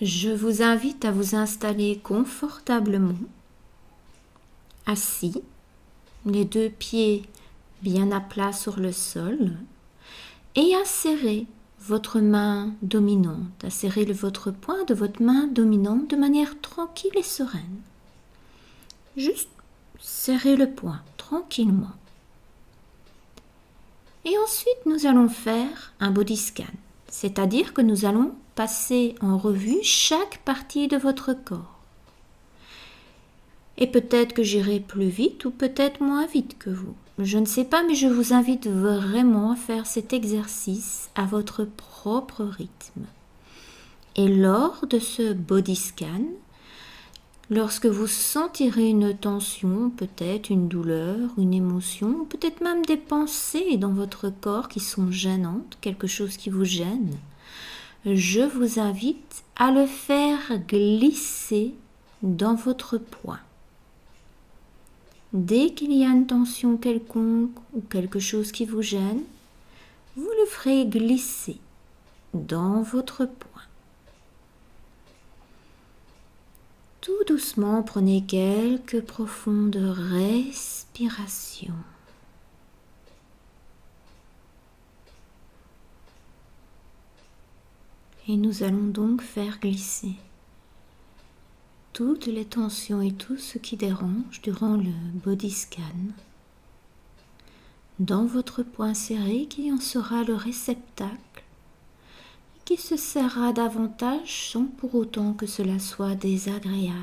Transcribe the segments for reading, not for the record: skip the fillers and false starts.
Je vous invite à vous installer confortablement, assis, les deux pieds bien à plat sur le sol, et à serrer votre main dominante, à serrer votre poing de votre main dominante de manière tranquille et sereine. Juste serrez le poing tranquillement. Et ensuite, nous allons faire un body scan, c'est-à-dire que nous allons passer en revue chaque partie de votre corps. Et peut-être que j'irai plus vite ou peut-être moins vite que vous. Je ne sais pas, mais je vous invite vraiment à faire cet exercice à votre propre rythme. Et lors de ce body scan, lorsque vous sentirez une tension, peut-être une douleur, une émotion, peut-être même des pensées dans votre corps qui sont gênantes, quelque chose qui vous gêne, je vous invite à le faire glisser dans votre poing. Dès qu'il y a une tension quelconque ou quelque chose qui vous gêne, vous le ferez glisser dans votre poing. Tout doucement, prenez quelques profondes respirations. Et nous allons donc faire glisser toutes les tensions et tout ce qui dérange durant le body scan dans votre poing serré qui en sera le réceptacle et qui se serrera davantage sans pour autant que cela soit désagréable.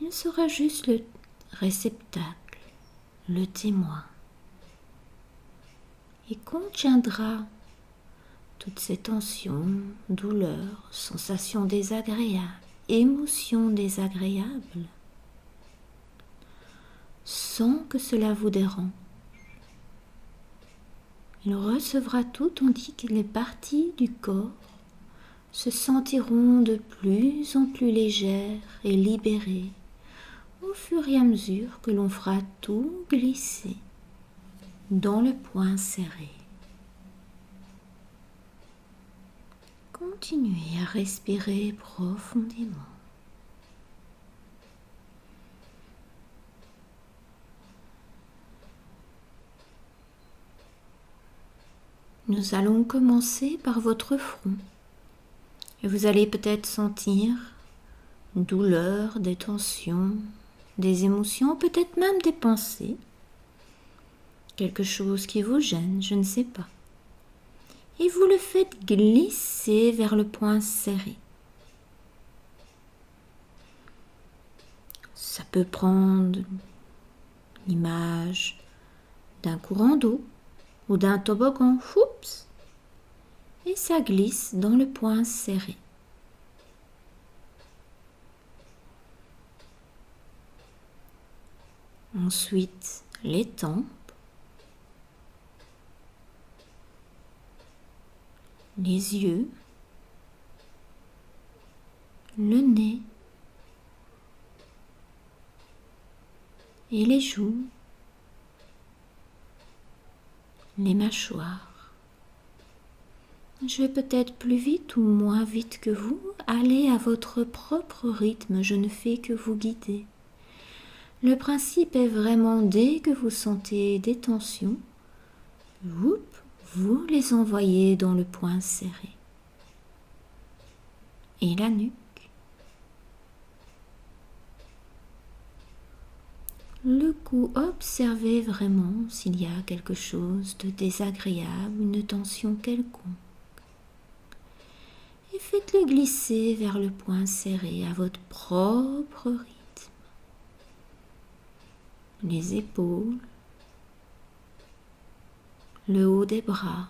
Il sera juste le réceptacle, le témoin, et contiendra toutes ces tensions, douleurs, sensations désagréables, émotions désagréables, sans que cela vous dérange. Il recevra tout tandis que les parties du corps se sentiront de plus en plus légères et libérées au fur et à mesure que l'on fera tout glisser dans le poing serré. Continuez à respirer profondément. Nous allons commencer par votre front. Et vous allez peut-être sentir une douleur, des tensions, des émotions, peut-être même des pensées. Quelque chose qui vous gêne, je ne sais pas. Et vous le faites glisser vers le poing serré. Ça peut prendre l'image d'un courant d'eau ou d'un toboggan, oups, et ça glisse dans le poing serré. Ensuite, les tempes, les yeux, le nez et les joues, les mâchoires. Je vais peut-être plus vite ou moins vite que vous. Allez à votre propre rythme, je ne fais que vous guider. Le principe est vraiment, dès que vous sentez des tensions, vous les envoyez dans le poing serré. Et la nuque. Le cou, observez vraiment s'il y a quelque chose de désagréable, une tension quelconque. Et faites-le glisser vers le poing serré à votre propre rythme. Les épaules, le haut des bras,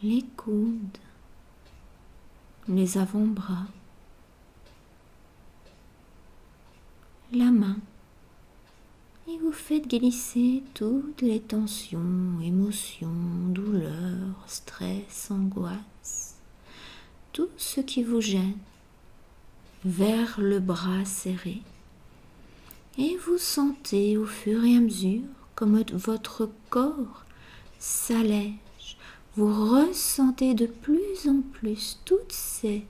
les coudes, les avant-bras, la main, et vous faites glisser toutes les tensions, émotions, douleurs, stress, angoisse, tout ce qui vous gêne vers le bras serré. Et vous sentez au fur et à mesure comme votre corps s'allège. Vous ressentez de plus plus en plus toutes ces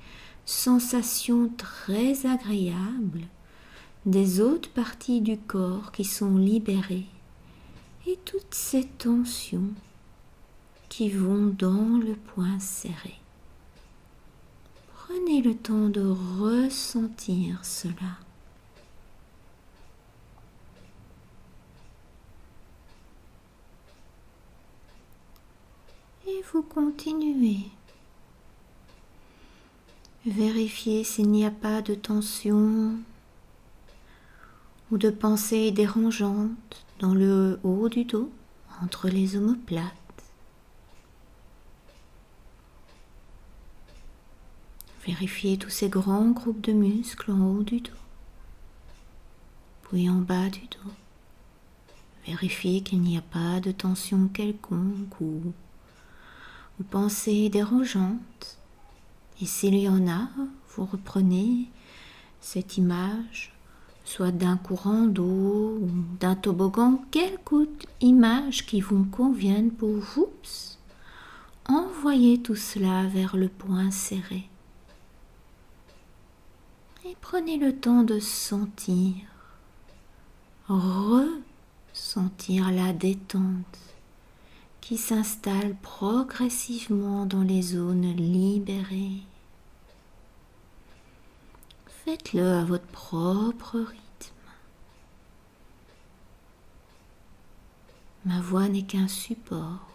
sensations très agréables des autres parties du corps qui sont libérées et toutes ces tensions qui vont dans le poing serré. Prenez le temps de ressentir cela. Et vous continuez. Vérifiez s'il n'y a pas de tension ou de pensées dérangeantes dans le haut du dos, entre les omoplates. Vérifiez tous ces grands groupes de muscles en haut du dos, puis en bas du dos. Vérifiez qu'il n'y a pas de tension quelconque ou pensées dérangeantes. Et s'il y en a, vous reprenez cette image, soit d'un courant d'eau ou d'un toboggan, quelque image qui vous convienne pour vous. Envoyez tout cela vers le poing serré. Et prenez le temps de sentir, ressentir la détente qui s'installe progressivement dans les zones libérées. Faites-le à votre propre rythme. Ma voix n'est qu'un support.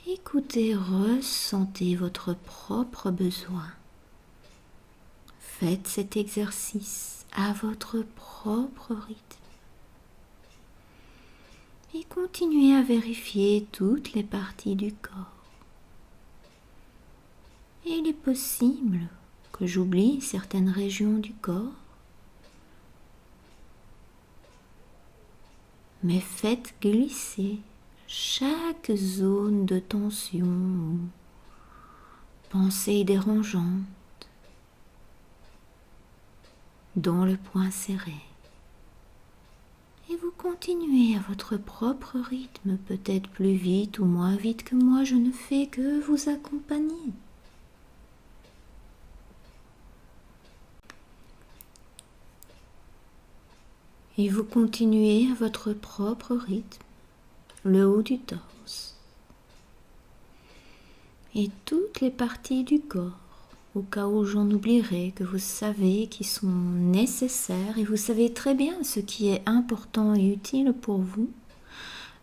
Écoutez, ressentez votre propre besoin. Faites cet exercice à votre propre rythme. Et continuez à vérifier toutes les parties du corps. Et il est possible que j'oublie certaines régions du corps, mais faites glisser chaque zone de tension ou pensée dérangeante dans le poing serré. Et vous continuez à votre propre rythme, peut-être plus vite ou moins vite que moi, je ne fais que vous accompagner. Et vous continuez à votre propre rythme, le haut du torse et toutes les parties du corps, au cas où j'en oublierai, que vous savez qui sont nécessaires et vous savez très bien ce qui est important et utile pour vous,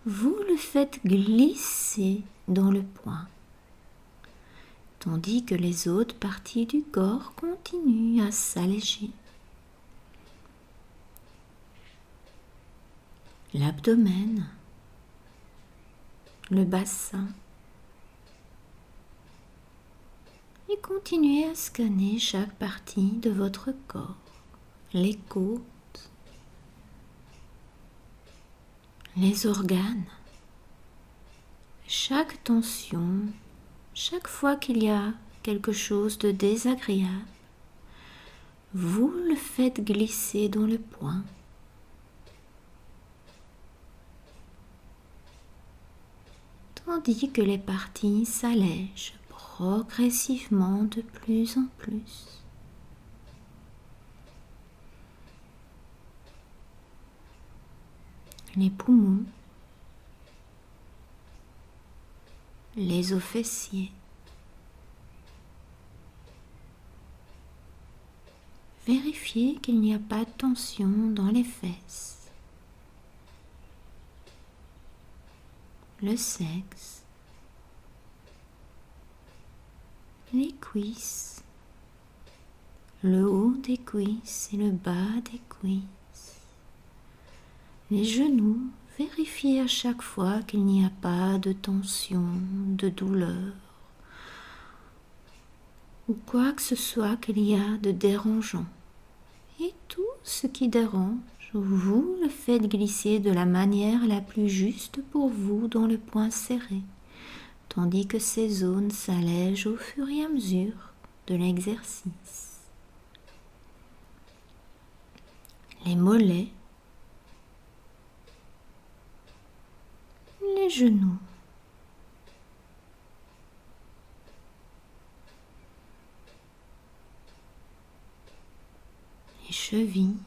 vous le faites glisser dans le poing, tandis que les autres parties du corps continuent à s'alléger. L'abdomen, le bassin, et continuez à scanner chaque partie de votre corps, les côtes, les organes, chaque tension, chaque fois qu'il y a quelque chose de désagréable, vous le faites glisser dans le poing. Tandis que les parties s'allègent progressivement de plus en plus. Les poumons, les os fessiers. Vérifiez qu'il n'y a pas de tension dans les fesses. Le sexe, les cuisses, le haut des cuisses et le bas des cuisses, les genoux. Vérifiez à chaque fois qu'il n'y a pas de tension, de douleur ou quoi que ce soit qu'il y a de dérangeant. Et tout ce qui dérange, vous le faites glisser de la manière la plus juste pour vous dans le poing serré, tandis que ces zones s'allègent au fur et à mesure de l'exercice. Les mollets, les genoux, chevilles,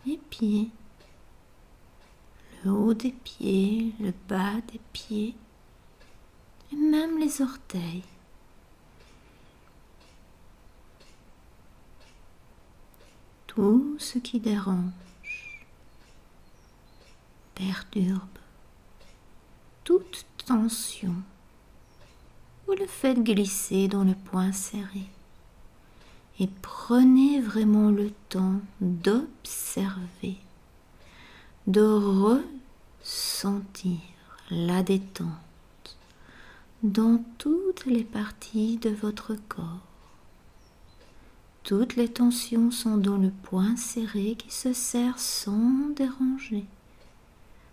les pieds, le haut des pieds, le bas des pieds, et même les orteils. Tout ce qui dérange, perturbe, toute tension, vous le faites glisser dans le poing serré et prenez vraiment le temps d'observer, de ressentir la détente dans toutes les parties de votre corps. Toutes les tensions sont dans le poing serré qui se serre sans déranger,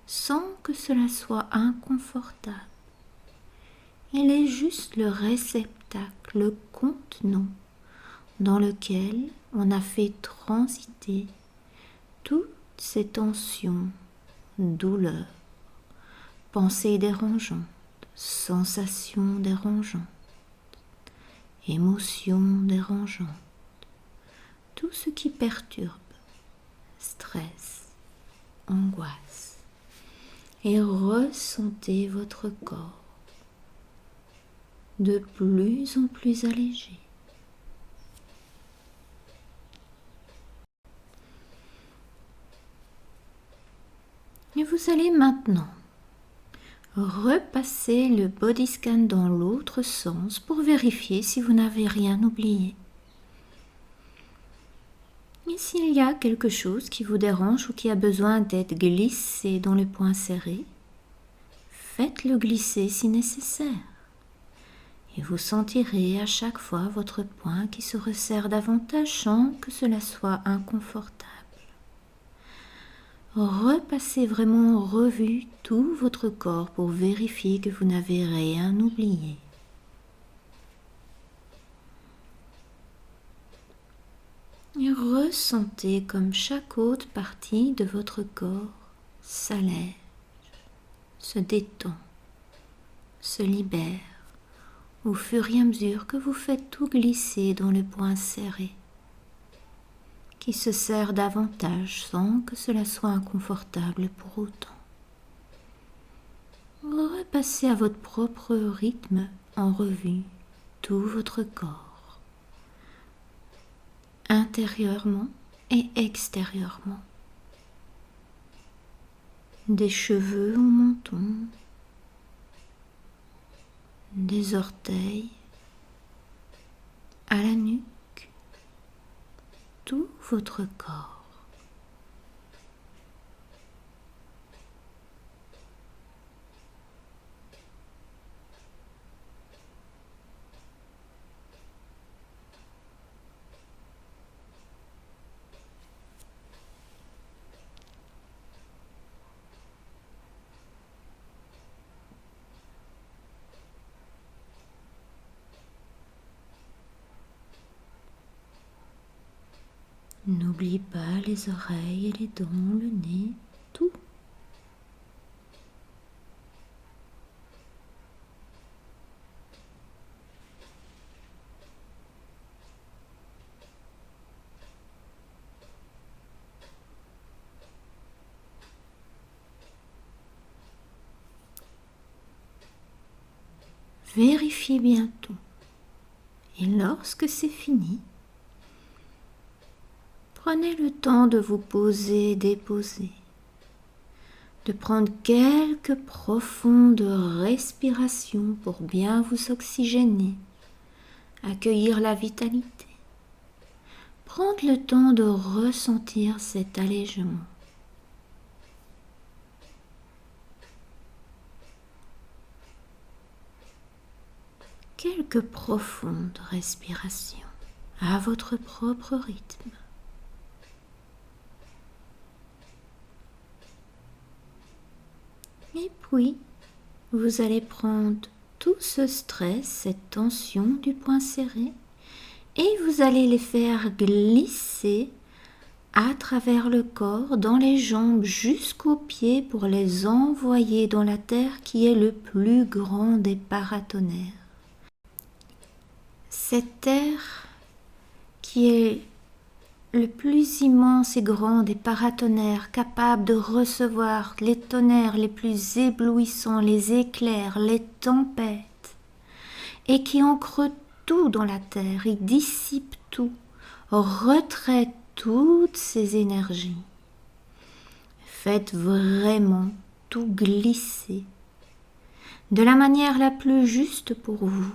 sans que cela soit inconfortable. Il est juste le réceptacle, le contenant dans lequel on a fait transiter toutes ces tensions, douleurs, pensées dérangeantes, sensations dérangeantes, émotions dérangeantes, tout ce qui perturbe, stress, angoisse, et ressentez votre corps de plus en plus allégé. Et vous allez maintenant repasser le body scan dans l'autre sens pour vérifier si vous n'avez rien oublié. Et s'il y a quelque chose qui vous dérange ou qui a besoin d'être glissé dans le poing serré, faites-le glisser si nécessaire. Et vous sentirez à chaque fois votre poing qui se resserre davantage sans que cela soit inconfortable. Repassez vraiment en revue tout votre corps pour vérifier que vous n'avez rien oublié. Et ressentez comme chaque autre partie de votre corps s'allège, se détend, se libère au fur et à mesure que vous faites tout glisser dans le poing serré, qui se serre davantage sans que cela soit inconfortable pour autant. Repassez à votre propre rythme en revue tout votre corps, intérieurement et extérieurement, des cheveux au menton, des orteils à la nuque, tout votre corps. N'oublie pas les oreilles et les dents, le nez, tout. Vérifiez bien tout. Et lorsque c'est fini, prenez le temps de vous poser, déposer, de prendre quelques profondes respirations pour bien vous oxygéner, accueillir la vitalité. Prendre le temps de ressentir cet allègement. Quelques profondes respirations à votre propre rythme. Et puis, vous allez prendre tout ce stress, cette tension du poing serré, et vous allez les faire glisser à travers le corps, dans les jambes jusqu'aux pieds pour les envoyer dans la terre qui est le plus grand des paratonnerres. Cette terre qui est le plus immense et grand des paratonnerres, capable de recevoir les tonnerres les plus éblouissants, les éclairs, les tempêtes, et qui ancre tout dans la terre, il dissipe tout, retrait toutes ces énergies. Faites vraiment tout glisser de la manière la plus juste pour vous,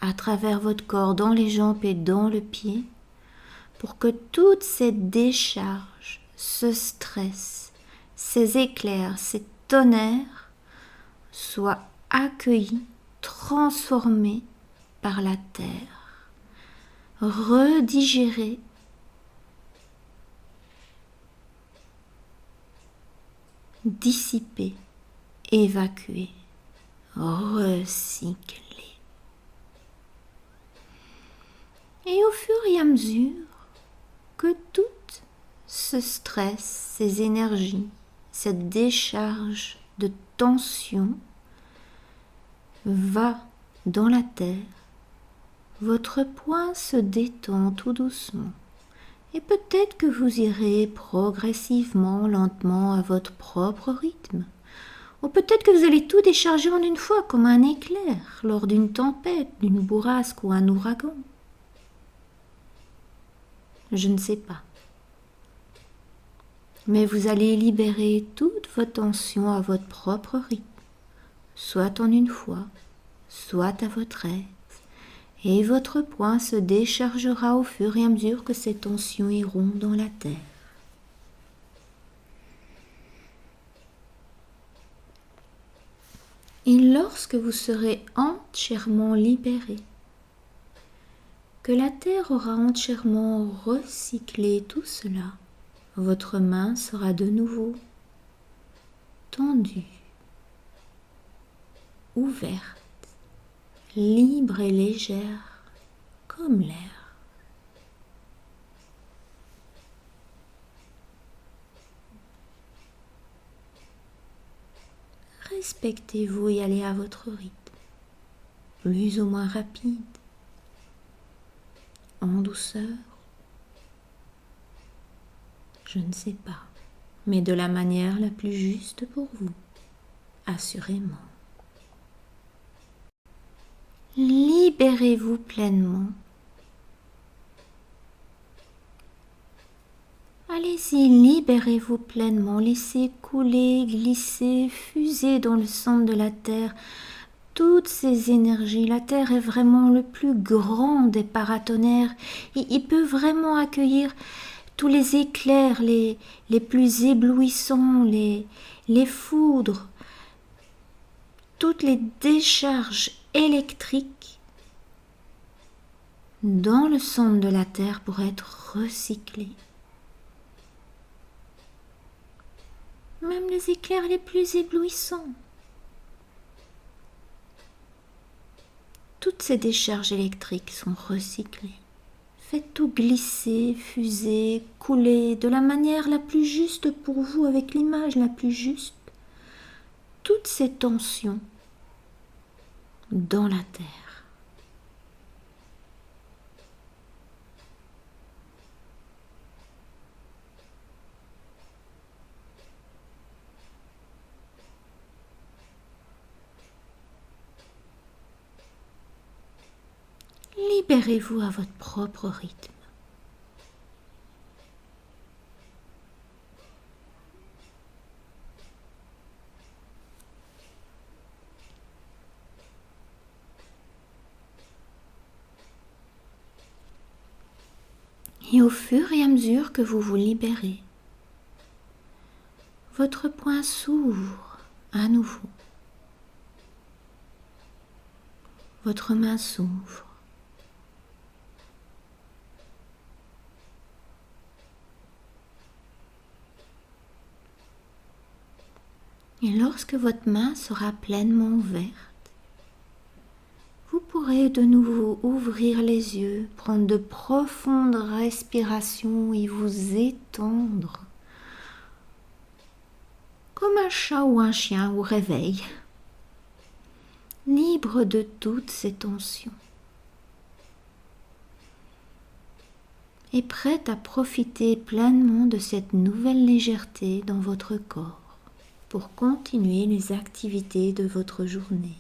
à travers votre corps, dans les jambes et dans le pied, pour que toute cette décharge, ce stress, ces éclairs, ces tonnerres soient accueillis, transformés par la terre, redigérés, dissipés, évacués, recyclés. Et au fur et à mesure que tout ce stress, ces énergies, cette décharge de tension va dans la terre, votre poing se détend tout doucement. Et peut-être que vous irez progressivement, lentement, à votre propre rythme. Ou peut-être que vous allez tout décharger en une fois, comme un éclair, lors d'une tempête, d'une bourrasque ou un ouragan. Je ne sais pas. Mais vous allez libérer toute votre tension à votre propre rythme, soit en une fois, soit à votre aise. Et votre poing se déchargera au fur et à mesure que ces tensions iront dans la terre. Et lorsque vous serez entièrement libéré, que la terre aura entièrement recyclé tout cela, votre main sera de nouveau tendue, ouverte, libre et légère comme l'air. Respectez-vous et allez à votre rythme, plus ou moins rapide, en douceur, je ne sais pas, mais de la manière la plus juste pour vous, assurément. Libérez-vous pleinement. Allez-y, libérez-vous pleinement, laissez couler, glisser, fuser dans le centre de la Terre toutes ces énergies. La Terre est vraiment le plus grand des paratonnerres. Il peut vraiment accueillir tous les éclairs les plus éblouissants, les foudres, toutes les décharges électriques dans le centre de la Terre pour être recyclées. Même les éclairs les plus éblouissants. Toutes ces décharges électriques sont recyclées. Faites tout glisser, fuser, couler de la manière la plus juste pour vous, avec l'image la plus juste. Toutes ces tensions dans la terre. Libérez-vous à votre propre rythme. Et au fur et à mesure que vous vous libérez, votre poing s'ouvre à nouveau. Votre main s'ouvre. Et lorsque votre main sera pleinement ouverte, vous pourrez de nouveau ouvrir les yeux, prendre de profondes respirations et vous étendre comme un chat ou un chien au réveil, libre de toutes ces tensions. et prête à profiter pleinement de cette nouvelle légèreté dans votre corps pour continuer les activités de votre journée.